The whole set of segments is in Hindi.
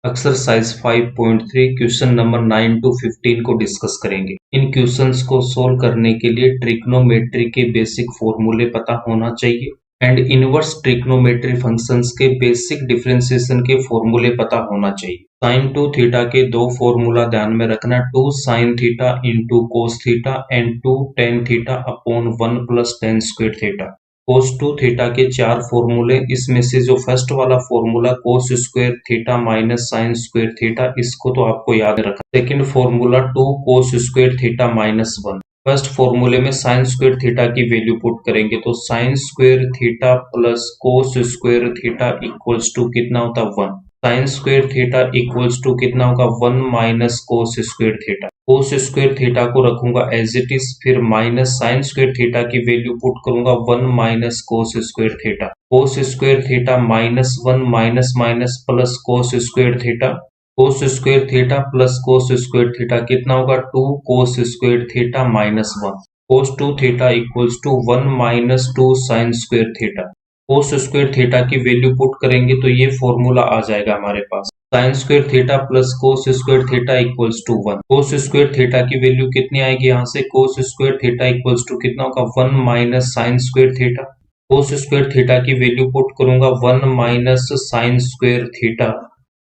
एक्सरसाइज 5.3 क्वेश्चन नंबर 9 to 15 को डिस्कस करेंगे। इन क्वेश्चंस को सोल्व करने के लिए ट्रिग्नोमेट्री के बेसिक फॉर्मूले पता होना चाहिए एंड इनवर्स ट्रिग्नोमेट्री फंक्शंस के बेसिक डिफरेंशिएशन के फॉर्मूले पता होना चाहिए। sin 2 थीटा के दो फॉर्मूला ध्यान में रखना, 2 sin theta into cos theta and 2 tan theta upon 1 plus tan square theta. cos 2 theta के चार फॉर्मूले, इसमें से जो फर्स्ट वाला formula cos square theta minus sine square theta, इसको तो आपको याद रखना। Second formula 2 cos square theta minus 1। First फॉर्मूले में साइन स्क्वायर थीटा की वैल्यू पुट करेंगे तो sine square theta plus cos square theta equals to कितना होता है 1। Sine square theta equals to कितना होगा 1 minus cos square theta. Cos square theta को रखूंगा एज इट इज, फिर माइनस साइन स्क्वायर थीटा की वैल्यू पुट करूंगा 1 minus cos square theta. Cos square theta minus 1 minus minus plus cos square theta. Cos square theta plus cos square theta कितना होगा 2 cos square theta minus 1। Cos 2 theta equals to 1 minus 2 sine square theta. Cos square theta की वैल्यू पुट करेंगे तो ये फॉर्मूला आ जाएगा हमारे पास, sine square theta plus cos square theta equals to 1। Cos square theta की वैल्यू कितनी आएगी यहाँ से, cos square theta equals to कितना होगा 1 minus sine square theta. Cos square theta की वैल्यू पुट करूंगा 1 minus sine square theta,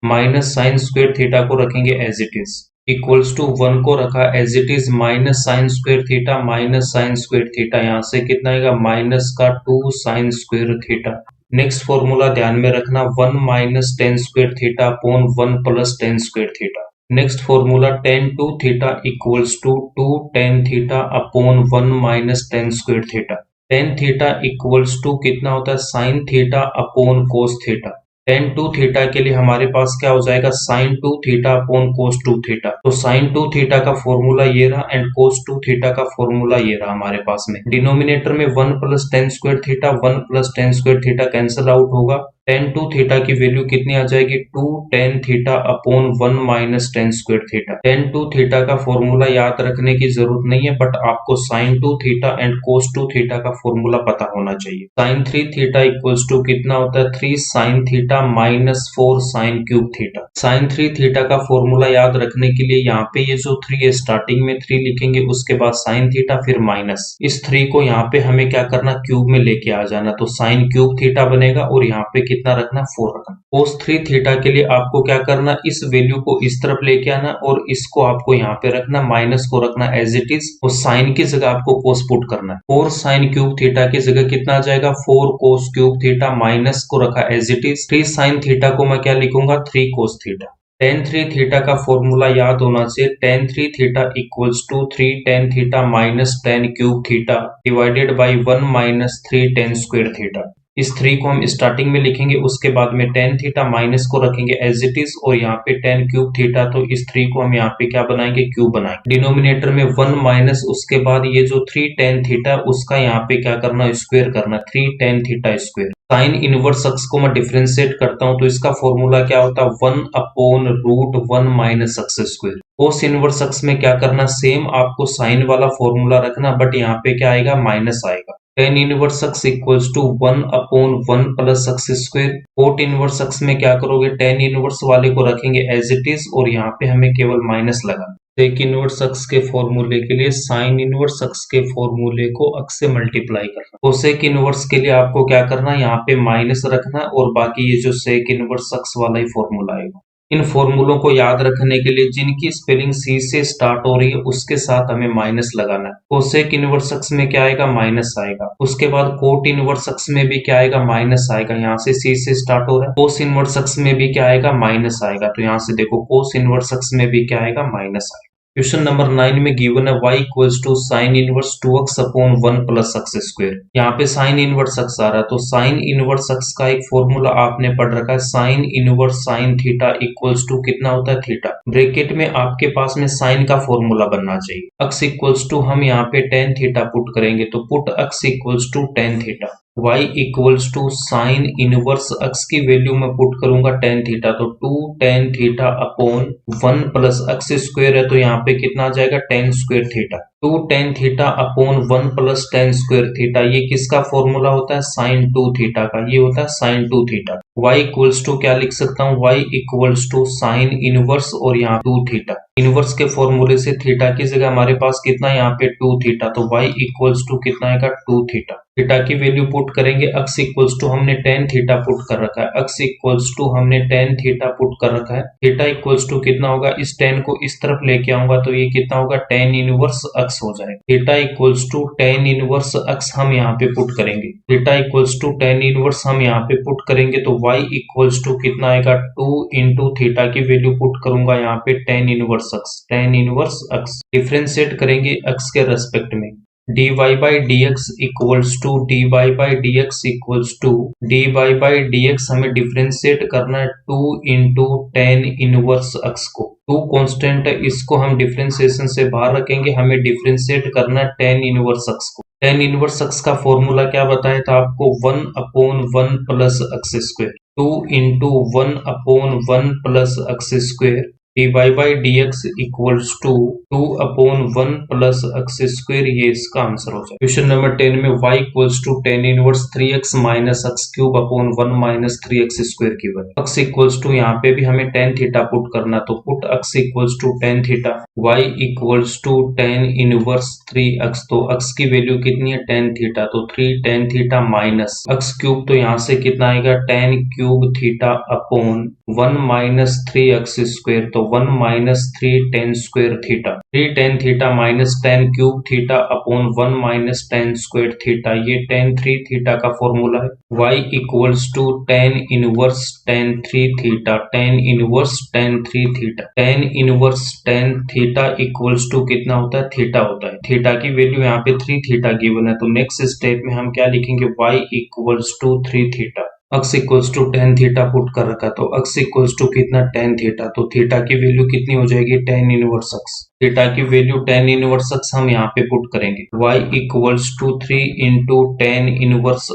minus sine square theta को रखेंगे as it is, equals to 1 को रखा as it is, minus sine square theta minus sine square theta, यहाँ से कितना आएगा माइनस का 2 sine square theta. Next formula ध्यान में रखना 1 minus tan square theta upon 1 plus tan square theta. Next formula tan 2 theta equals to 2 tan theta upon 1 minus tan square theta. tan theta equals to कितना होता है sine theta upon cos theta. tan 2 theta के लिए हमारे पास क्या हो जाएगा sin 2 theta upon cos 2 theta. तो sin 2 थीटा का फॉर्मूला ये रहा एंड cos 2 थीटा का फॉर्मूला ये रहा हमारे पास में। डिनोमिनेटर में 1 plus tan square theta 1 plus tan square theta cancel out होगा। tan 2 थीटा की वैल्यू कितनी आ जाएगी 2 tan theta upon 1 minus tan square theta. tan 2 theta का फॉर्मूला याद रखने की जरूरत नहीं है, बट आपको sin 2 theta and cos 2 theta का फॉर्मूला पता होना चाहिए। sin 3 थीटा इक्वल्स टू कितना होता है 3 sin theta minus 4 sine cube theta. sin 3 theta का फॉर्मूला याद रखने के लिए यहाँ पे ये जो 3 है स्टार्टिंग में 3 लिखेंगे, उसके बाद sin थीटा फिर माइनस, इस 3 को यहाँ पे हमें क्या करना क्यूब में लेके आ जाना, तो साइन क्यूब थीटा बनेगा और यहाँ पे कितना रखना 4 रखना। cos 3 थीटा के लिए आपको क्या करना, इस वैल्यू को इस तरफ लेके आना और इसको आपको यहाँ पे रखना, माइनस को रखना एज इट इज और साइन की जगह आपको cos पुट करना है। 4 साइन क्यूब थीटा की जगह कितना आ जाएगा 4 cos क्यूब थीटा, माइनस को रखा as it is, 3 sine theta को मैं क्या लिखूंगा 3 cos थीटा। tan 3 थीटा का फॉर्मूला याद होना चाहिए, tan 3 theta equals to 3 tan theta minus tan cube theta divided by 1 minus 3 tan square theta. इस 3 को हम स्टार्टिंग में लिखेंगे, उसके बाद में tan थीटा माइनस को रखेंगे एज इट इज और यहाँ पे tan क्यूब थीटा, तो इस 3 को हम यहाँ पे क्या बनाएंगे क्यूब बनाएंगे। डिनोमिनेटर में 1 माइनस, उसके बाद ये जो 3 tan थीटा उसका यहाँ पे क्या करना स्क्वायर करना, 3 tan theta square. Sine inverse x को मैं डिफरेंशिएट करता हूं तो इसका फॉर्मूला क्या होता है 1 upon root 1 minus x square. Cos inverse x में क्या करना, सेम आपको साइन वाला फॉर्मूला रखना, बट यहाँ पे क्या आएगा माइनस आएगा। tan inverse x equals to 1 upon 1 plus x square. Cot inverse x में क्या करोगे, tan इनवर्स वाले को रखेंगे एज इट इज और यहाँ पे हमें केवल माइनस लगाना। सेक इनवर्स अक्स के फॉर्मूले के लिए साइन इनवर्स अक्स के फॉर्मूले को अक्स से मल्टीप्लाई करना। कोसेक इनवर्स के लिए आपको क्या करना, यहाँ पे माइनस रखना और बाकी ये जो सेक इनवर्स अक्स वाला ही फॉर्मूला आएगा। इन फॉर्मूलों को याद रखने के लिए जिनकी स्पेलिंग सी से स्टार्ट हो रही है उसके साथ हमें माइनस लगाना है। कोसेक इनवर्स अक्स में क्या आएगा माइनस आएगा, उसके बाद कोट इनवर्स अक्स में भी क्या आएगा माइनस आएगा, यहाँ से सी से स्टार्ट हो रहा है। कोस इनवर्स अक्स में भी क्या आएगा माइनस आएगा, तो यहाँ से देखो कोस इनवर्स अक्स में भी क्या आएगा माइनस आएगा। क्वेश्चन नंबर 9 में गिवन है y equals to sine inverse 2x upon 1 plus x square. यहाँ पे साइन इनवर्स एक्स आ रहा है, तो साइन इनवर्स एक्स का एक फॉर्मूला आपने पढ़ रखा है, sine inverse sine theta equals to कितना होता है थीटा। ब्रैकेट में आपके पास में साइन का फॉर्मूला बनना चाहिए। एक्स इक्वल्स टू हम यहाँ पे tan थीटा पुट करेंगे, तो put x equals to tan theta. y equals to sine inverse x की वैल्यू में पुट करूंगा टेन थीटा, तो 2 tan theta upon 1 plus x square है, तो यहाँ पे कितना आ जाएगा tan square theta. 2 tan theta upon 1 plus tan square theta, ये किसका फॉर्मूला होता है साइन 2 थीटा का, ये होता है sine 2 theta. y equals to क्या लिख सकता हूँ, y equals to sine inverse और यहाँ 2 थीटा। इनवर्स के फॉर्मूले से थीटा की जगह हमारे पास कितना है यहाँ पे 2 थीटा, तो y इक्वल्स टू कितना आएगा 2 थीटा। थीटा की वैल्यू पुट करेंगे, x इक्वल्स टू हमने टेन थीटा पुट कर रखा है, x इक्वल्स टू हमने टेन थीटा पुट कर रखा है। थीटा इक्वल्स टू कितना होगा, इस टेन को इस तरफ लेके आऊंगा तो ये कितना होगा टेन इनवर्स x हो जाएगा। Theta equals to tan inverse x हम यहाँ पे पुट करेंगे, theta equals to tan inverse हम यहाँ पे पुट करेंगे तो y इक्वल्स टू कितना आएगा 2 इंटू थीटा की वैल्यू पुट करूंगा यहाँ पे tan inverse x, tan inverse x differentiate करेंगे x के रेस्पेक्ट में। dy by dx equals to dy by dx equals to dy by dx हमें डिफ्रेंशिएट करना है 2 इंटू टेन इनवर्स x को। 2 कांस्टेंट है, इसको हम डिफ्रेंशिएशन से बाहर रखेंगे, हमें डिफ्रेंशिएट करना है टेन इनवर्स x को। टेन इनवर्स x का फॉर्मूला क्या बताया था आपको, 1 upon 1 plus x square, 2 into 1 upon 1 plus x square dy by dx equals to 2 upon 1 plus x square, ये इसका आंसर हो जाए। क्वेश्चन नंबर 10 में y equals to tan inverse 3x minus x cube upon 1 minus 3x square की वैल्यू। x इक्वल्स टू यहाँ पे भी हमें टेन थीटा पुट करना, तो put x equals to tan theta, y equals to tan inverse 3x, तो x की वैल्यू कितनी है टेन थीटा, तो 3 tan theta minus x cube, तो यहाँ से कितना आएगा tan cube theta upon 1 minus 3x square, तो 1 minus 3 tan square theta, 3 tan theta minus tan cube theta upon 1 minus tan square theta, ये टेन 3 थीटा का फॉर्मूला है। y equals to tan inverse tan 3 theta, tan inverse tan 3 theta, tan inverse tan theta equals to कितना होता है थीटा होता है। थीटा की वैल्यू यहाँ पे 3 थीटा गिवन है, तो नेक्स्ट स्टेप में हम क्या लिखेंगे, y equals to 3 theta, x equals to tan theta put कर रखा, तो x इक्वल्स टू कितना टेन थीटा, तो थीटा की वैल्यू कितनी हो जाएगी टेन इनवर्स x, थीटा की वैल्यू टेन इनवर्स x हम यहाँ पे पुट करेंगे। y equals to 3 into tan inverse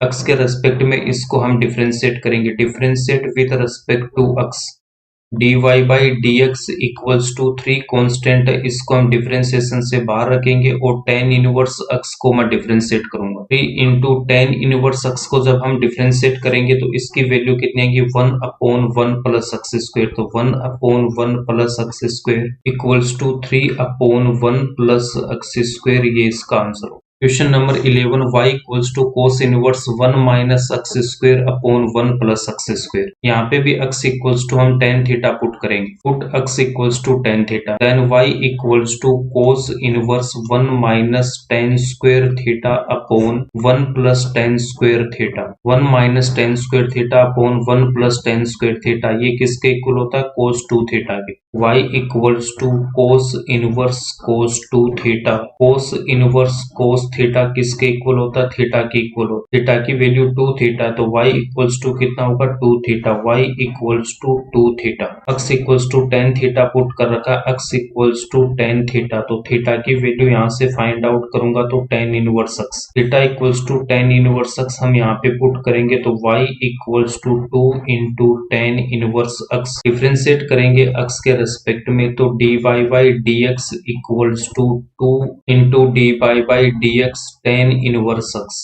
x के रेस्पेक्ट में इसको हम डिफ्रेंशिएट करेंगे, differentiate with respect to x, dy by dx equals to 3 constant है, इसको हम डिफरेंशिएशन से बाहर रखेंगे और टेन इनवर्स x को मैं डिफरेंशिएट करूंगा। 3 इंटू टेन इनवर्स x को जब हम डिफरेंशिएट करेंगे तो इसकी वैल्यू कितनी आएगी 1 अपॉन 1 प्लस एक्स स्क्वायर, तो 1 upon 1 plus x square equals to 3 upon 1 plus x square, ये इसका आंसर हो। Question number 11, y equals to cos inverse 1 minus x square upon 1 plus x square. यहाँ पे भी x इक्वल्स टू हम टेन थीटा पुट करेंगे, put x equals to tan theta, then y equals to cos inverse 1 minus tan square theta upon 1 plus tan square theta, 1 minus tan square theta upon 1 plus tan square theta, ये किसके इक्वल होता है कोस 2 थीटा के। y equals to cos inverse cos 2 theta, cos inverse cos theta किसके इक्वल होता है थीटा के इक्वल होता है, थीटा की वैल्यू 2 थीटा, तो y इक्वल्स टू कितना होगा 2 theta, y equals to 2 theta. x equals to tan theta put कर रखा, x equals to tan theta, तो थीटा की वैल्यू यहाँ से फाइंड आउट करूंगा तो tan inverse x, theta equals to tan inverse x हम यहाँ पे पुट करेंगे तो y equals to 2 into tan inverse x, differentiate करेंगे x के रेस्पेक्ट में, तो dy by dx equals to 2 into dy by dx tan inverse x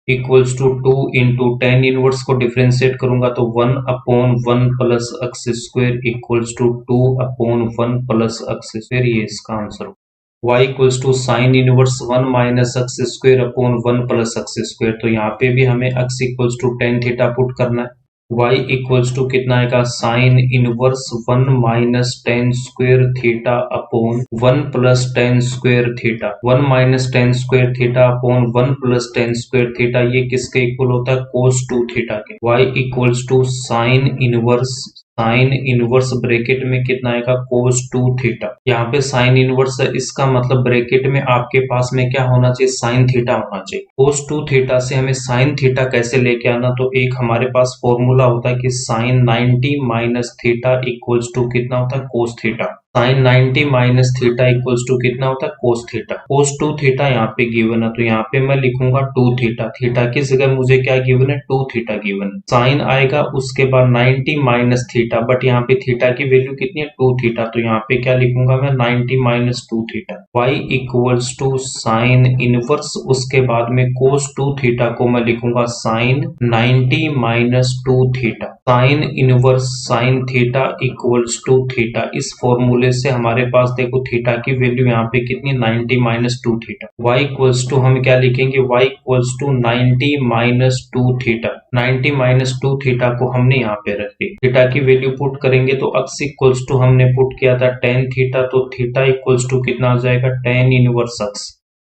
equals to 2 into tan inverse को डिफरेंशिएट करूंगा तो 1 upon 1 plus x square equals to 2 upon 1 plus x square, ये इसका आंसर हो। y equals to sine inverse 1 minus x square upon 1 plus x square, तो यहाँ पे भी हमें x equals to tan theta put करना है, y इक्वल्स टू कितना आएगा sine inverse 1 minus tan square theta upon 1 plus tan square theta, 1 minus tan square theta upon 1 plus tan square theta, ये किसके इक्वल होता है कोस 2 थीटा के। y equals to sine inverse bracket में कितना आएगा कोस 2 थीटा, यहाँ पे साइन इनवर्स है, इसका मतलब ब्रैकेट में आपके पास में क्या होना चाहिए साइन थीटा होना चाहिए। कोस 2 थीटा से हमें साइन थीटा कैसे लेके आना, तो एक हमारे पास फॉर्मूला होता है कि sine 90 minus theta equals to कितना होता है cos theta, sine 90 minus theta equals to कितना होता है कोस थीटा। कोस 2 थीटा यहाँ पे गिवन है तो यहाँ पे मैं लिखूंगा 2 थीटा। थीटा की जगह मुझे क्या गिवन है 2 थीटा गिवन है। साइन आएगा उसके बाद 90 माइनस थीटा, बट यहाँ पे थीटा की वैल्यू कितनी है 2 थीटा, तो यहाँ पे क्या लिखूंगा मैं 90 minus 2 theta. y equals to sine inverse उसके बाद में कोस 2 थीटा को मैं लिखूंगा sine 90 minus 2 theta. Sine inverse sine theta equals to theta. इस फॉर्मूले से हमारे पास देखो थीटा की वैल्यू यहाँ पे कितनी 90 minus 2 theta. y equals to हम क्या लिखेंगे y equals to 90 minus 2 theta. 90 minus 2 theta को हमने यहाँ पे रख दी। थीटा की वैल्यू पुट करेंगे तो x इक्वल्स टू हमने पुट किया था tan थीटा, तो थीटा इक्वल्स टू कितना आ जाएगा tan इनवर्स x।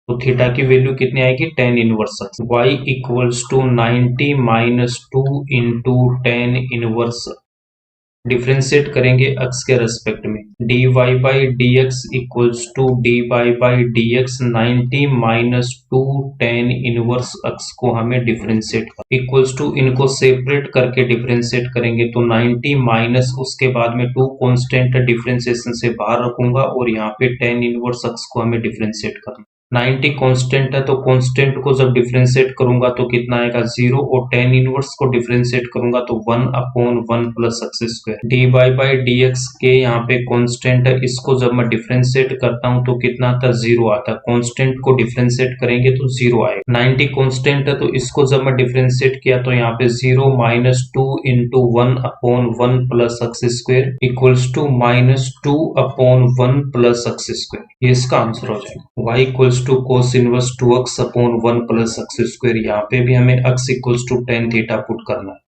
तो थीटा की वैल्यू कितनी आएगी tan inverse x। y equals to 90 minus 2 into tan inverse. Differentiate करेंगे x के रेस्पेक्ट में। dy by d x equals to d y by d x 90 minus 2 tan inverse x को हमें डिफ्रेंशिएट कर इक्वल्स टू इनको सेपरेट करके डिफ्रेंशिएट करेंगे तो 90 माइनस उसके बाद में 2 कांस्टेंट डिफ्रेंशिएशन से बाहर रखूंगा और यहाँ पे tan इनवर्स x को हमें डिफ्रेंशिएट करना। 90 कांस्टेंट है तो कांस्टेंट को जब डिफरेंशिएट करूंगा तो कितना आएगा 0 और tan इनवर्स को डिफरेंशिएट करूंगा तो 1 upon 1 plus x square. D y by d x के यहाँ पे कांस्टेंट है, इसको जब मैं डिफरेंशिएट करता हूँ तो कितना आता है 0 आता है। कांस्टेंट को डिफरेंशिएट करेंगे तो 0 आएगा। 90 कांस्टेंट है तो इसको जब मैं डिफरेंशिएट किया तो यहाँ पे 0 minus 2 into 1 upon 1 plus x square equals to minus 2 upon 1 plus x square. ये इसका आंसर हो जाएगा। y equals to cos inverse 2x upon 1 plus x square. यहाँ पे भी हमें x equals to tan theta put करना है।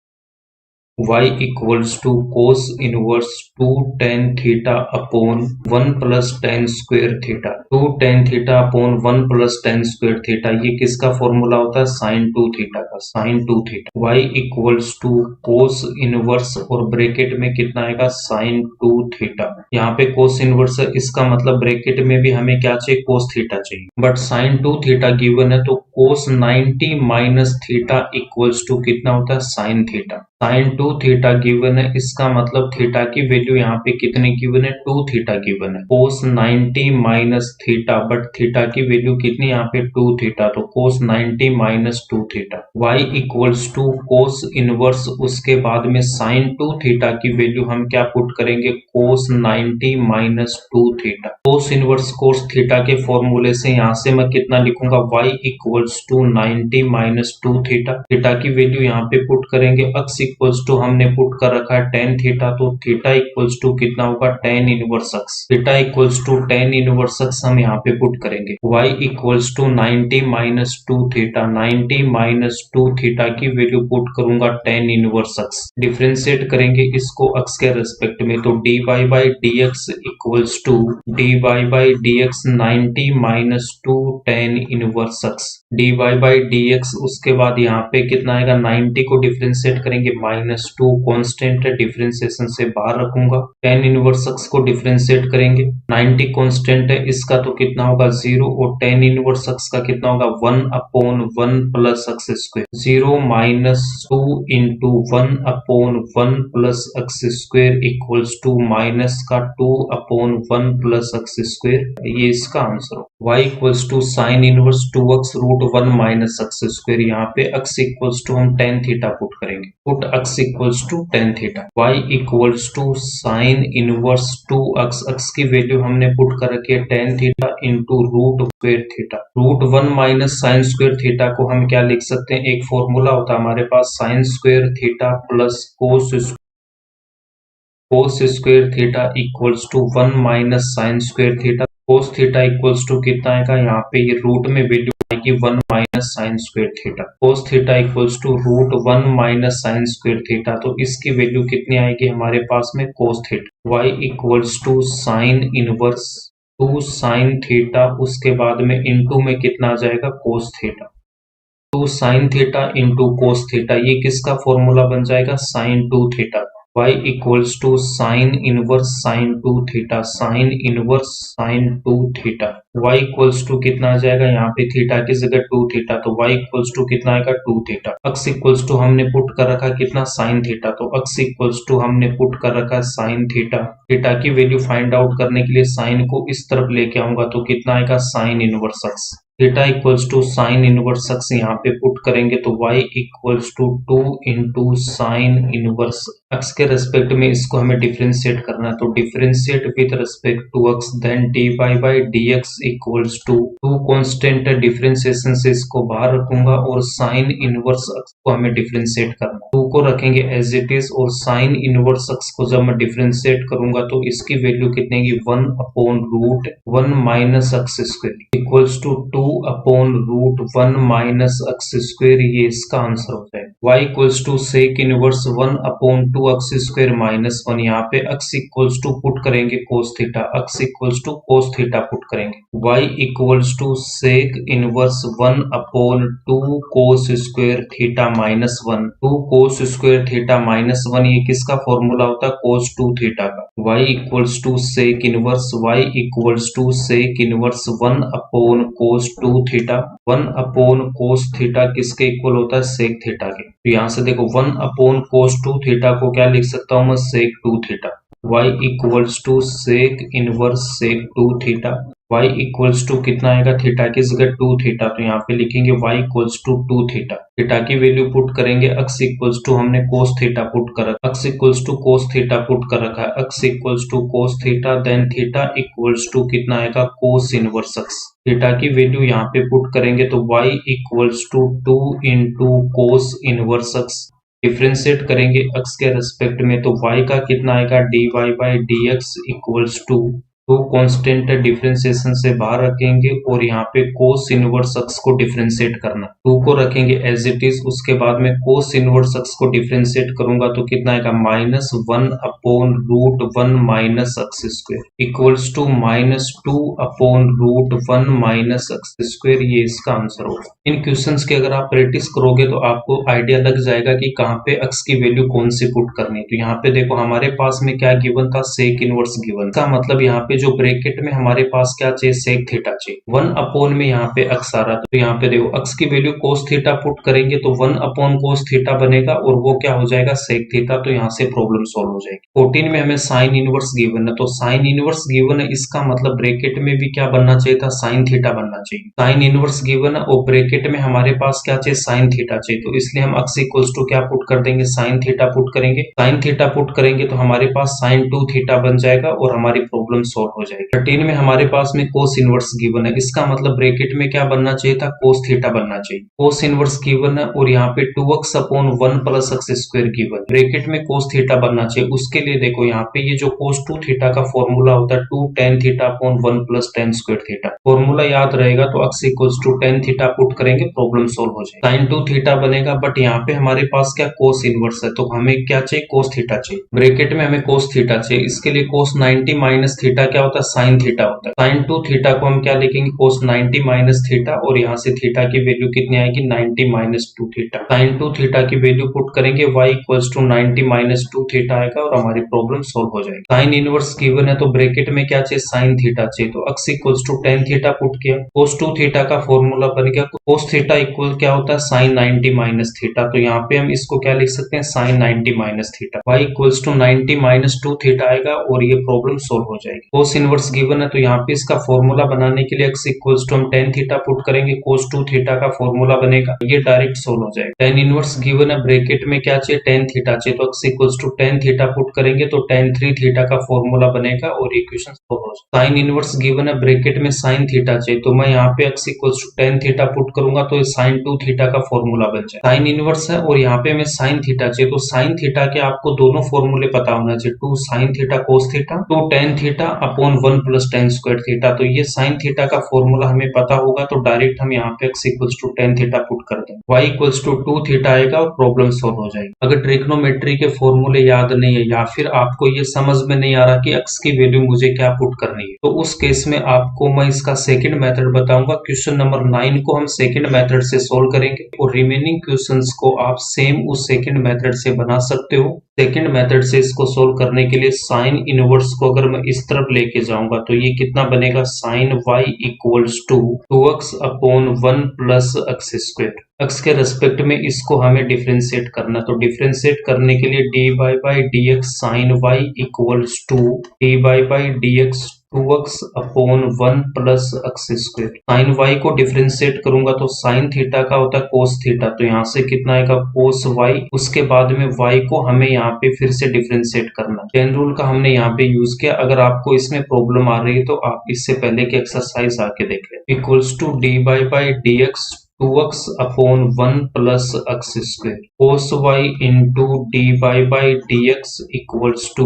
y equals to cos inverse 2 tan theta upon 1 plus tan square theta. 2 tan theta upon 1 plus tan square theta, ये किसका फॉर्मूला होता है sin 2 थीटा का, sin 2 theta. y equals to cos inverse और ब्रैकेट में कितना आएगा sin 2 थीटा। यहाँ पे कोस इनवर्स है, इसका मतलब ब्रैकेट में भी हमें क्या चाहिए कोस थीटा चाहिए, बट sin 2 थीटा गिवन है तो cos 90 minus theta equals to कितना होता है sin theta. sin 2 theta given है, इसका मतलब थीटा की वैल्यू यहाँ पे कितने गिवन है 2 थीटा गिवन है। Cos 90 minus theta, but theta की वैल्यू कितनी यहाँ पे 2 थीटा, तो cos 90 minus 2 theta. y equals to cos inverse उसके बाद में sin 2 थीटा की वैल्यू हम क्या पुट करेंगे cos 90 minus 2 theta. Cos inverse cos theta के फॉर्मूले से यहाँ से मैं कितना लिखूंगा y equals to 90 minus 2 theta. Theta की वैल्यू यहाँ पे पुट करेंगे x इक्वल्स टू हमने पुट कर रखा है tan थीटा, तो थीटा इक्वल्स टू कितना होगा tan inverse x। Theta equals to tan inverse x हम यहाँ पे पुट करेंगे। y equals to 90 minus 2 theta. 90 minus 2 theta की वैल्यू पुट करूंगा tan इनवर्स x। डिफरेंशिएट करेंगे इसको x के रेस्पेक्ट में तो dy by d x equals to dy by d x 90 minus 2 tan inverse x। dy by d x उसके बाद यहाँ पे कितना आएगा 90 को डिफरेंशिएट करेंगे माइनस 2 कांस्टेंट है, डिफरेंशिएशन से बाहर रखूंगा। tan इनवर्स x को डिफरेंशिएट करेंगे 90 कांस्टेंट है, इसका तो कितना होगा 0 और tan इनवर्स x का कितना होगा 1 upon 1 plus x square. 0 minus 2 into 1 upon 1 plus x square equals to minus का 2 अपॉन 1 प्लस एक्स स्क्वायर। ये इसका आंसर हो। y equals to sine inverse 2x root 1 minus x square. यहाँ पे x इक्वल्स टू हम tan थीटा पुट करेंगे, put x equals to tan theta. y equals to sine inverse 2x, x की वैल्यू हमने पुट कर रखी है tan theta into root square theta. Root 1 minus sine square theta को हम क्या लिख सकते हैं, एक फॉर्मूला होता है हमारे पास sine square theta plus cos square theta equals to 1 minus sine square theta. Cos theta equals to कितना आएगा, यहाँ पे ये रूट में वैल्यू आएगी 1 minus sine square theta. Cos theta equals to root 1 minus sine square theta, तो इसकी वैल्यू कितनी आएगी हमारे पास में cos theta. y equals to sine inverse 2 sine theta उसके बाद में इनटू में कितना आ जाएगा cos theta. 2 sine theta into cos theta, ये किसका फॉर्मूला बन जाएगा sine 2 theta. y equals to sine inverse sine 2 theta, sine inverse sine 2 theta. y equals to कितना आ जाएगा, यहाँ पे थीटा की जगह 2 थीटा, तो y इक्वल्स टू कितना आएगा 2 थीटा। x इक्वल्स टू हमने पुट कर रखा कितना साइन थीटा, तो x इक्वल्स टू हमने पुट कर रखा साइन थीटा। थीटा की वैल्यू फाइंड आउट करने के लिए साइन को इस तरफ लेके आऊंगा तो कितना आएगा sine inverse x। Theta equals to sine inverse x यहाँ पे पुट करेंगे तो y equals to 2 into sine inverse x के रेस्पेक्ट में इसको हमें डिफरेंशिएट करना है, तो differentiate with respect to x, then dy by dx equals to 2 constant differentiation से इसको बाहर रखूंगा और साइन इनवर्स x को हमें डिफरेंशिएट करना है। 2 को रखेंगे एज इट इज और साइन इनवर्स x को जब मैं डिफरेंशिएट करूंगा तो इसकी वैल्यू कितनी की 1 upon root 1 minus x square equals to 2 upon root 1 minus x square, ये इसका आंसर हो जाएगा। y equals to sec inverse 1 upon 2 x square minus 1, यहाँ पे x इक्वल्स टू पुट करेंगे cos theta, x equals to cos theta put करेंगे। y equals to sec inverse 1 upon 2 cos square theta minus 1, 2 cos square theta minus 1, ये किसका फॉर्मूला होता है कोस 2 थीटा का। y equals to sec inverse, y equals to sec inverse 1 upon cos 2 theta, 1 upon cos theta किसके इक्वल होता है सेक थीटा के। तो यहाँ से देखो 1 अपॉन कोस 2 थीटा को क्या लिख सकता हूँ मैं sec 2 theta. y equals to sec inverse sec 2 theta, y equals to कितना आएगा थीटा की जगह 2 थीटा, तो यहाँ पे लिखेंगे y equals to 2 theta. Theta की वैल्यू पुट करेंगे, x इक्वल्स टू हमने कोस थीटा पुट कर रखा, x equals to cos theta put कर रखा है, x equals to cos theta, then theta equals to कितना आएगा कोस इनवर्स x। थीटा की वैल्यू यहाँ पे पुट करेंगे तो y equals to 2 into cos inverse x, differentiate करेंगे x के रेस्पेक्ट में तो y का कितना आएगा dy by dx equals to 2 constant differentiation से बाहर रखेंगे और यहाँ पे कोस इनवर्स x को डिफरेंशिएट करना, 2 को रखेंगे एज इट इज, उसके बाद में कोस इनवर्स x को डिफरेंशिएट करूंगा तो कितना आएगा minus 1 upon root 1 minus x square equals to minus 2 upon root 1 minus x square, ये इसका आंसर होगा। इन क्वेश्चंस की अगर आप प्रैक्टिस करोगे तो आपको आइडिया लग जाएगा कि कहाँ पे x की वैल्यू कौन सी पुट करनी है। तो यहाँ पे देखो हमारे पास में क्या गिवन था सेक इनवर्स गिवन का, मतलब यहाँ पे जो ब्रैकेट में हमारे पास क्या चाहिए सेक थीटा चाहिए, 1 अपॉन में यहाँ पे x आ रहा, तो यहाँ पे देखो x की वैल्यू कोस थीटा पुट करेंगे तो 1 अपॉन कोस थीटा बनेगा और वो क्या हो जाएगा सेक थीटा, तो यहाँ से प्रॉब्लम सॉल्व हो जाएगी। 14 में हमें साइन इनवर्स गिवन है, तो साइन इनवर्स गिवन है, इसका मतलब ब्रैकेट में भी क्या बनना चाहिए था साइन थीटा बनना चाहिए। साइन इनवर्स गिवन है और ब्रैकेट में हमारे पास क्या चाहिए साइन थीटा चाहिए, तो इसलिए हम x इक्वल्स टू क्या पुट कर देंगे साइन थीटा पुट करेंगे। साइन थीटा पुट करेंगे तो हमारे पास साइन 2 थीटा बन जाएगा और हमारी प्रॉब्लम सॉल्व हो जाएगी। 13 में हमारे पास में कोस इनवर्स गिवन है, इसका मतलब ब्रैकेट में क्या बनना चाहिए था कोस थीटा बनना चाहिए। कोस इनवर्स गिवन है और यहाँ पे 2x upon 1 plus x square given, bracket में कोस थीटा बनना चाहिए। उसके लिए देखो यहाँ पे ये जो कोस 2 थीटा का फॉर्मूला होता है 2 tan theta upon 1 plus tan square theta, formula याद रहेगा तो x equals to tan theta put करेंगे प्रॉब्लम सॉल्व हो जाएगी। sin 2 थीटा बनेगा, बट यहाँ पे हमारे पास क्या कोस इनवर्स है तो हमें क्या चाहिए कोस थीटा चाहिए, ब्रैकेट में हमें कोस थीटा चाहिए। इसके लिए कोस 90 माइनस थीटा क्या होता है साइन थीटा होता है, साइन 2 थीटा को हम क्या लिखेंगे कोस 90 माइनस थीटा और यहाँ से थीटा की वैल्यू कितनी आएगी 90 माइनस 2 थीटा। साइन 2 थीटा की वैल्यू पुट करेंगे y equals to 90 minus 2 theta आएगा और हमारी प्रॉब्लम सॉल्व हो जाएगी। साइन इनवर्स गिवन है तो ब्रैकेट में क्या चाहिए साइन थीटा चाहिए, तो x equals to tan theta put किया, कोस 2 थीटा का फॉर्मूला बन गया कोस थीटा इक्वल क्या होता है साइन 90 माइनस थीटा, तो यहाँ पे हम इसको क्या लिख सकते हैं sine 90 minus theta. y equals to 90 minus 2 theta आएगा और ये प्रॉब्लम सॉल्व हो जाएगी। कोस इनवर्स गिवन है तो यहाँ पे इसका फॉर्मूला बनाने के लिए x इक्वल्स टू हम tan थीटा पुट करेंगे, कोस 2 थीटा का फॉर्मूला बनेगा, ये डायरेक्ट सोल्व हो जाएगा। tan इनवर्स गिवन है ब्रैकेट में क्या चाहिए tan थीटा चाहिए, तो x equals to tan theta put करेंगे तो tan 3 थीटा का फॉर्मूला बनेगा और इक्वेशन सोल्व हो जाएगा। साइन इनवर्स गिवन है ब्रैकेट में साइन थीटा चाहिए, तो मैं यहाँ पे x equals to tan theta put करूंगा तो साइन 2 थीटा का फॉर्मूला बन जाए। साइन इनवर्स है और यहाँ पे हमें साइन थीटा चाहिए, तो साइन थीटा के आपको दोनों फॉर्मूले पता होना चाहिए, 2 sine theta cos theta, 2 tan theta upon 1 plus tan square theta. तो ये साइन थीटा का फॉर्मूला हमें पता होगा तो डायरेक्ट हम यहाँ पे x equals to tan theta put कर दें, y इक्वल्स टू 2 थीटा आएगा और प्रॉब्लम सॉल्व हो जाएगी। अगर ट्रिग्नोमेट्री के फॉर्मूले याद नहीं है या फिर आपको ये समझ में नहीं आ रहा कि x की वैल्यू मुझे क्या पुट करनी है, तो उस केस में आपको मैं इसका सेकंड मेथड बताऊंगा। क्वेश्चन नंबर 9 को हम सेकंड मेथड से सोल्व करेंगे और रिमेनिंग क्वेश्चंस को आप सेम उस सेकंड मेथड से बना सकते हो। सेकंड मेथड से इसको सोल्व करने के लिए साइन इनवर्स को अगर मैं इस तरफ लेके जाऊंगा तो ये कितना बनेगा, sine y equals to 2x upon 1 plus x square. x के रेस्पेक्ट में इसको हमें डिफरेंशिएट करना, तो डिफरेंशिएट करने के लिए d y by d x sine y equals to d y by d x 2x upon 1 plus x square. Sine y को डिफरेंशिएट करूंगा तो साइन थीटा का होता है कोस थीटा, तो यहाँ से कितना आएगा कोस y। उसके बाद में y को हमें यहाँ पे फिर से डिफरेंशिएट करना, चेन रूल का हमने यहाँ पे यूज किया। अगर आपको इसमें प्रॉब्लम आ रही है तो आप इससे पहले की एक्सरसाइज आके देख लें। Equals to d y by d x 2x upon 1 plus x square cos y into d y by d x equals to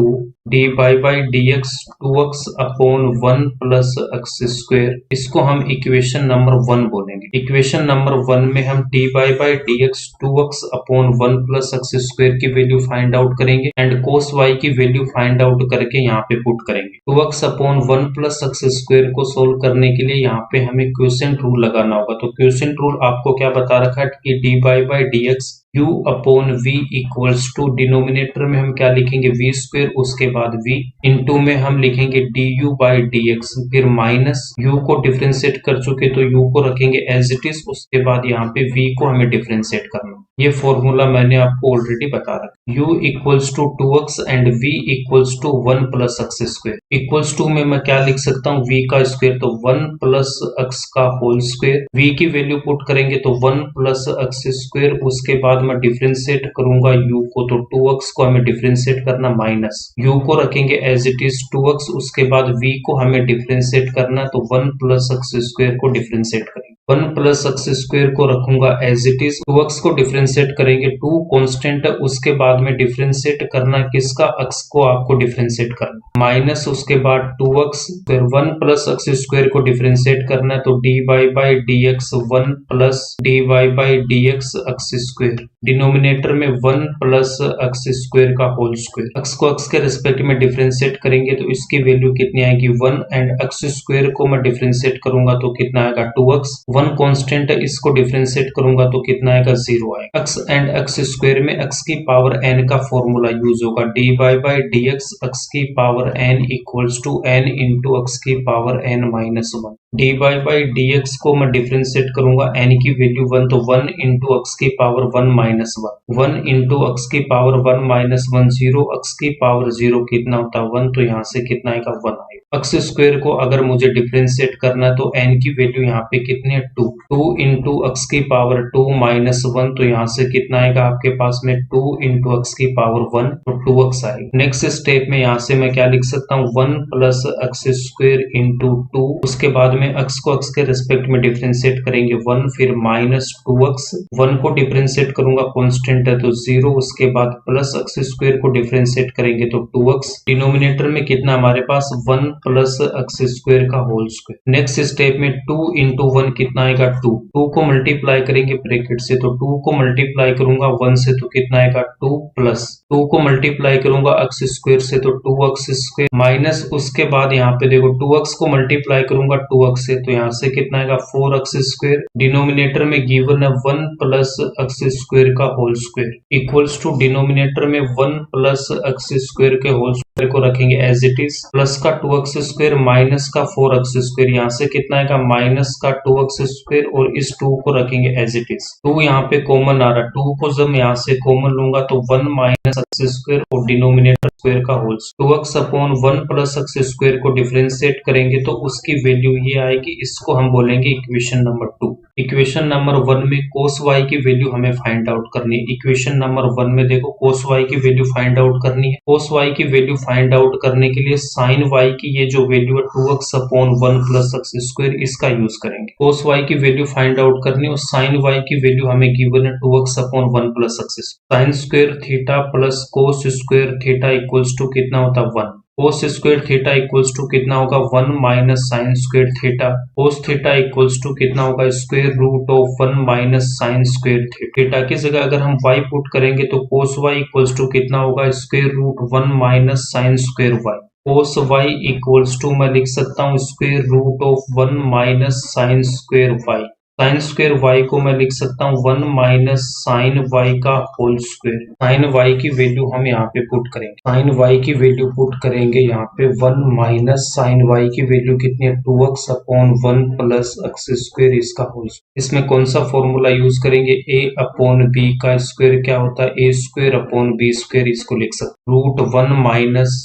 d y by d x 2x upon 1 plus x square. इसको हम इक्वेशन नंबर 1 बोलेंगे। इक्वेशन नंबर 1 में हम d y by d x 2x upon 1 plus x square की वैल्यू फाइंड आउट करेंगे एंड कोस y की वैल्यू फाइंड आउट करके यहाँ पे पुट करेंगे। 2x upon 1 plus x square को सोल्व करने के लिए यहाँ पे हमें क्वोशिएंट रूल लगाना होगा। तो क्वोशिएंट रूल आपको क्या बता रखा है कि d by by d x u upon v equals to denominator में हम क्या लिखेंगे v स्क्वायर, उसके बाद v इनटू में हम लिखेंगे du बाई dx, फिर माइनस u को डिफरेंशिएट कर चुके तो u को रखेंगे एज इट इज, उसके बाद यहाँ पे v को हमें डिफरेंशिएट करना। ये फॉर्मूला मैंने आपको ऑलरेडी बता रखा। u equals to 2x and v equals to 1 plus x square. Equals to में मैं क्या लिख सकता हूँ v का स्क्वायर, तो 1 प्लस x का होल स्क्वायर। v की वैल्यू पुट करेंगे तो 1 प्लस एक्स स्क्वायर, उसके बाद मैं डिफरेंशिएट करूंगा u को, तो 2x को हमें डिफरेंशिएट करना माइनस u को रखेंगे एज इट इज 2x, उसके बाद v को हमें डिफरेंशिएट करना तो 1 प्लस एक्स स्क्वायर को डिफरेंशिएट करेंगे। 1 प्लस एक्स स्क्वायर को रखूंगा एज इट इज, 2x को डिफरेंशिएट करेंगे, 2 कांस्टेंट है, उसके बाद में डिफरेंशिएट करना किसका, x को आपको डिफरेंशिएट करना माइनस, उसके बाद 2x, फिर 1 प्लस एक्स स्क्वायर को डिफरेंशिएट करना है तो d y by d x 1 plus d y by d x x square, denominator में 1 प्लस एक्स स्क्वायर का होल स्क्वायर। x को x के रिस्पेक्ट में डिफरेंशिएट करेंगे तो इसकी वैल्यू कितनी आएगी 1 एंड एक्स स्क्वायर को मैं डिफरेंशिएट करूंगा तो कितना आएगा 2x, 1 कांस्टेंट है, इसको डिफरेंशिएट करूंगा तो कितना आएगा 0 आएगा। x एंड एक्स स्क्वायर में x की पावर n का फॉर्मूला यूज होगा, d y by d x x की power n equals to n into x की power n minus 1। D y by d x को मैं डिफरेंशिएट करूंगा, n की वैल्यू 1 तो 1 इंटू एक्स की पावर 1 माइनस 1 इंटू एक्स की पावर 1 माइनस 1 0, एक्स की पावर 0 कितना होता है 1, तो यहाँ से कितना आएगा 1 आएगा। एक्स स्क्वायर को अगर मुझे डिफरेंशिएट करना है तो n की वैल्यू यहाँ पे कितनी है 2 इंटू एक्स की पावर 2 माइनस 1, तो यहाँ से कितना आएगा आपके पास में 2 इंटू एक्स की पावर 1, तो 2x आएगा। नेक्स्ट स्टेप में यहाँ से मैं क्या लिख सकता हूँ 1 प्लस एक्स स्क्वायर इंटू 2, उसके बाद में x को x के रिस्पेक्ट में डिफरेंशिएट करेंगे 1, फिर माइनस 2x, 1 को डिफरेंशिएट करूंगा कांस्टेंट है तो 0, उसके बाद प्लस एक्स स्क्वायर को डिफरेंशिएट करेंगे तो 2x, डिनोमिनेटर में कितना हमारे पास 1 प्लस एक्स स्क्वायर का होल स्क्वायर। नेक्स्ट स्टेप में 2 इंटू 1 कितना आएगा 2 को मल्टीप्लाई करेंगे ब्रैकेट से, तो 2 को मल्टीप्लाई करूंगा 1 से तो कितना आएगा 2 प्लस 2 को मल्टीप्लाई करूंगा एक्स स्क्वायर से तो 2x स्क्वायर माइनस, उसके बाद यहाँ पे देखो 2x को मल्टीप्लाई करूंगा 2x से तो यहाँ से कितना आएगा 4x स्क्वायर, डिनोमिनेटर में गिवन है 1 प्लस एक्स स्क्वायर का whole square equals to denominator में 1 प्लस एक्स स्क्वायर के होल स्क्वायर को रखेंगे एज इट इज, प्लस का 2x स्क्वायर माइनस का 4x स्क्वायर, यहाँ से कितना आएगा माइनस का 2x स्क्वायर और इस 2 को रखेंगे एज इट इज। 2 यहाँ पे कॉमन आ रहा है, 2 को जब मैं यहाँ से कॉमन लूंगा तो 1 माइनस एक्स स्क्वायर और डिनोमिनेटर स्क्वायर का whole 2x upon 1 plus x square को डिफरेंशिएट करेंगे तो उसकी वैल्यू ये आएगी, इसको हम बोलेंगे इक्वेशन नंबर 2। इक्वेशन नंबर 1 में कोस y की वैल्यू हमें फाइंड आउट करनी है। इक्वेशन नंबर 1 में देखो कोस y की वैल्यू फाइंड आउट करनी है। कोस y की वैल्यू फाइंड आउट करने के लिए साइन y की ये जो वैल्यू है 2x upon 1 plus x square, इसका यूज करेंगे। कोस y की वैल्यू फाइंड आउट करनी है और साइन y की वैल्यू हमें गिवन है 2x upon 1 plus x, sine square theta plus cos square theta equals to कितना होता है 1। Cos square theta equals to कितना होगा 1 minus sine square theta. Cos theta equals to कितना होगा square root of 1 minus sine square theta की जगह अगर हम y पुट करेंगे तो कोस y इक्वल्स टू कितना होगा square root 1 minus sine square y। Cos y equals to मैं लिख सकता हूँ square root of 1 minus sine square y। Sine square y को मैं लिख सकता हूँ 1 माइनस साइन y का होल स्क्वायर। साइन y की वैल्यू हम यहाँ पे पुट करेंगे, साइन y की वैल्यू पुट करेंगे यहाँ पे 1 माइनस साइन y की वैल्यू कितनी है 2x upon 1 plus x square इसका होल स्क्वायर। इसमें कौन सा फॉर्मूला यूज करेंगे a अपॉन b का स्क्वायर क्या होता है a square upon b square, इसको लिख सकते रूट 1 माइनस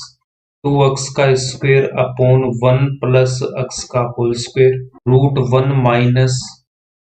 2x का स्क्वायर अपॉन 1 प्लस x का whole square. Root 1 minus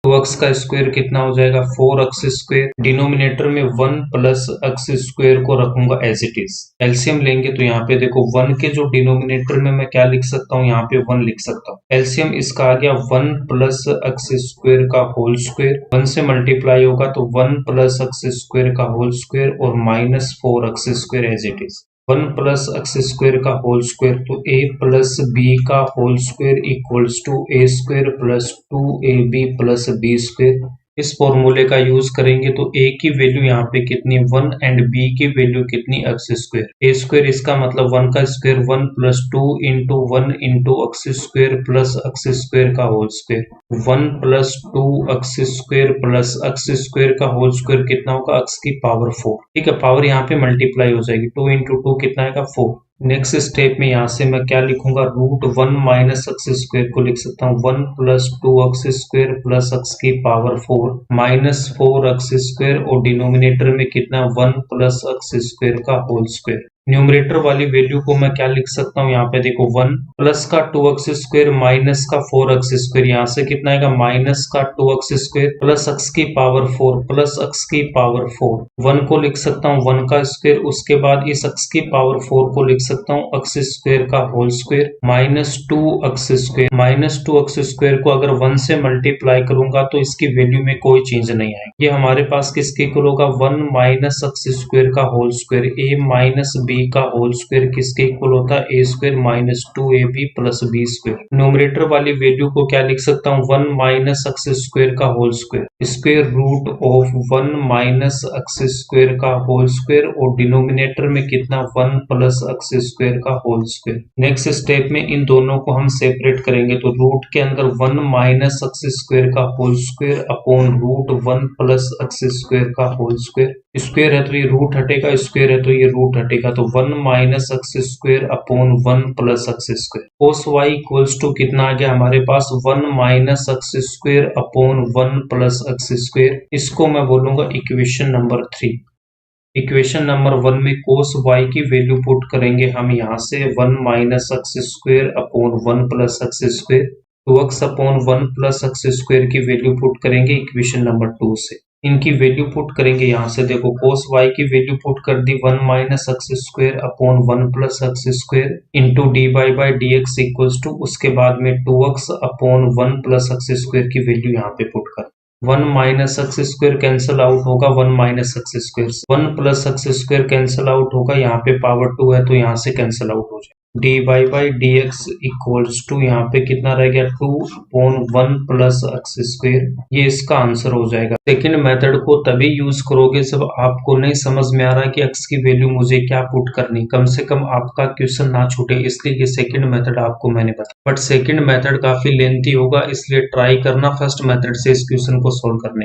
2x का स्क्वायर कितना हो जाएगा 4x स्क्वायर। डिनोमिनेटर में 1 प्लस x स्क्वायर को रखूंगा एज इट इज। एलसीएम लेंगे तो यहाँ पे देखो 1 के जो डिनोमिनेटर में मैं क्या लिख सकता हूँ यहाँ पे 1 लिख सकता हूँ। एलसीएम इसका आ गया 1 प्लस x स्क्वायर का होल स्क्वायर, 1 से मल्टीप्लाई होगा तो 1 प्लस x स्क्वायर का होल स्क्वायर और minus 4x square as it is. 1 plus x square का होल स्क्वायर तो a प्लस b का whole square equals to a square plus 2ab plus b square. इस फॉर्मूले का यूज करेंगे तो a की वैल्यू यहाँ पे कितनी 1 एंड b की वैल्यू कितनी एक्स स्क्वायर। a स्क्वायर इसका मतलब 1 का square 1 plus 2 into 1 into x square plus x square का whole square. 1 plus 2 x square plus x square का होल स्क्वायर कितना होगा एक्स की पावर 4। ठीक है, पावर यहाँ पे मल्टीप्लाई हो जाएगी, 2 इंटू 2 कितना आएगा 4। नेक्स्ट स्टेप में यहाँ से मैं क्या लिखूंगा रूट 1 माइनस एक्स स्क्वायर को लिख सकता हूँ 1 plus 2 x square plus x की पावर 4 माइनस 4 एक्स स्क्वायर और डिनोमिनेटर में कितना 1 प्लस एक्स स्क्वायर का होल स्क्वायर। न्यूमरेटर वाली वैल्यू को मैं क्या लिख सकता हूँ यहाँ पे देखो 1 प्लस का 2x स्क्वायर माइनस का 4x स्क्वायर, यहाँ से कितना आएगा माइनस का 2x स्क्वायर प्लस x की पावर 4 प्लस x की पावर 4। 1 को लिख सकता हूँ 1 का स्क्वायर, उसके बाद इस x की पावर 4 को लिख सकता हूँ x स्क्वायर का whole square minus 2x square. Minus 2x square को अगर 1 से मल्टीप्लाई करूंगा तो इसकी वैल्यू में कोई चेंज नहीं आएगी। ये हमारे पास किसके इक्वल होगा 1 माइनस x स्क्वायर का whole square a minus b का होल स्क्वायर किसके इक्वल होता है a square minus 2ab plus b square. Numerator वाली वैल्यू को क्या लिख सकता हूँ 1 माइनस एक्स स्क्वायर का whole square square root of 1 minus x square का होल स्क्वायर और डिनोमिनेटर में कितना 1 प्लस एक्स स्क्वायर का होल स्क्वायर। नेक्स्ट स्टेप में इन दोनों को हम सेपरेट करेंगे तो रूट के अंदर 1 माइनस एक्स स्क्वायर का whole square upon root 1 plus x square का होल स्क्वायर। स्क्वायर है तो ये रूट हटेगा, स्क्वायर है तो ये रूट हटेगा, तो 1 minus x square upon 1 plus x square. Cos y equals to कितना आ गया हमारे पास 1 minus x square upon 1 plus x square. इसको मैं बोलूंगा इक्वेशन नंबर 3। इक्वेशन नंबर 1 में कोस y की वैल्यू पुट करेंगे हम यहाँ से 1 minus x square upon 1 plus x square, 2x upon 1 plus x square की वैल्यू पुट करेंगे इक्वेशन नंबर 2 से। इनकी वैल्यू पुट करेंगे यहाँ से देखो कोस y की वैल्यू पुट कर दी 1 minus x square upon 1 plus x square into d y by d x equals to उसके बाद में 2x upon 1 plus x square की वैल्यू यहाँ पे पुट कर 1 minus x square cancel out होगा 1 minus x square 1 plus x square cancel out होगा, यहाँ पे पावर 2 है तो यहाँ से कैंसिल आउट हो जाए। D y by d x equals to यहाँ पे कितना रह गया 2 अपॉन 1 प्लस एक्स स्क्वायर, ये इसका आंसर हो जाएगा। सेकंड मेथड को तभी यूज करोगे जब आपको नहीं समझ में आ रहा है कि एक्स की वैल्यू मुझे क्या पुट करनी, कम से कम आपका क्वेश्चन ना छूटे, इसलिए ये सेकंड मेथड आपको मैंने बताया। बट सेकंड मेथड काफी लेंथी होगा, इसलिए ट्राई करना फर्स्ट मेथड से इस क्वेश्चन को सोल्व करने।